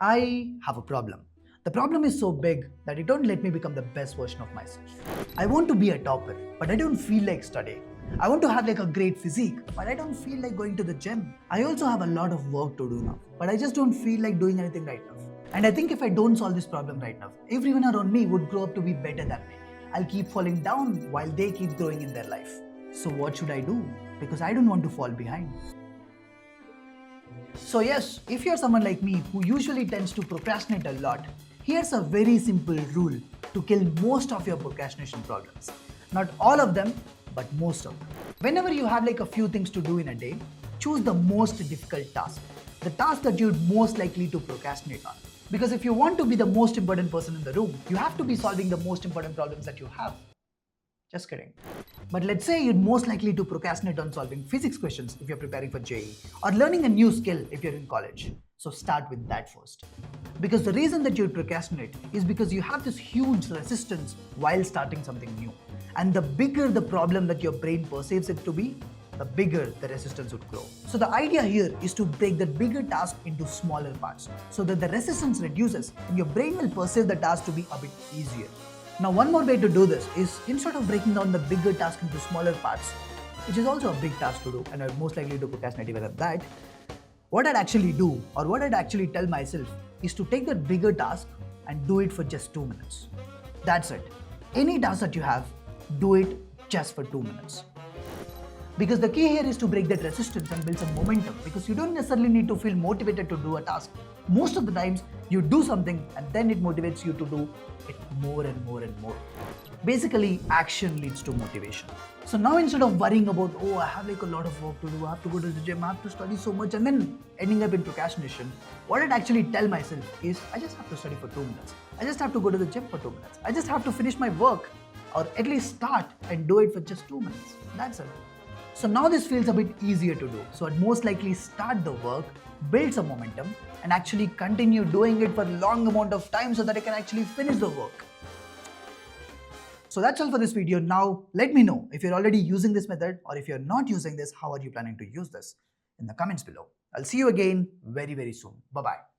I have a problem. The problem is so big that it don't let me become the best version of myself. I want to be a topper, but I don't feel like studying. I want to have like a great physique, but I don't feel like going to the gym. I also have a lot of work to do now, but I just don't feel like doing anything right now. And I think if I don't solve this problem right now, everyone around me would grow up to be better than me. I'll keep falling down while they keep growing in their life. So what should I do? Because I don't want to fall behind. So yes, if you're someone like me who usually tends to procrastinate a lot, here's a very simple rule to kill most of your procrastination problems. Not all of them, but most of them. Whenever you have like a few things to do in a day, choose the most difficult task. The task that you're most likely to procrastinate on. Because if you want to be the most important person in the room, you have to be solving the most important problems that you have. Just kidding. But let's say you're most likely to procrastinate on solving physics questions if you're preparing for JEE or learning a new skill if you're in college. So start with that first. Because the reason that you procrastinate is because you have this huge resistance while starting something new. And the bigger the problem that your brain perceives it to be, the bigger the resistance would grow. So the idea here is to break that bigger task into smaller parts so that the resistance reduces and your brain will perceive the task to be a bit easier. Now, one more way to do this is instead of breaking down the bigger task into smaller parts, which is also a big task to do, and I'm most likely to procrastinate even at that, what I'd actually do, or what I'd actually tell myself, is to take that bigger task and do it for just 2 minutes. That's it. Any task that you have, do it just for 2 minutes. Because the key here is to break that resistance and build some momentum, because you don't necessarily need to feel motivated to do a task. Most of the times you do something and then it motivates you to do it more and more and more. Basically, action leads to motivation. So now instead of worrying about, oh, I have like a lot of work to do, I have to go to the gym, I have to study so much, and then ending up in procrastination, what I'd actually tell myself is, I just have to study for 2 minutes. I just have to go to the gym for 2 minutes. I just have to finish my work, or at least start and do it for just 2 minutes. That's it. So now this feels a bit easier to do. So I'd most likely start the work, build some momentum, and actually continue doing it for a long amount of time so that I can actually finish the work. So that's all for this video. Now let me know if you're already using this method, or if you're not using this, how are you planning to use this in the comments below. I'll see you again very, very soon. Bye-bye.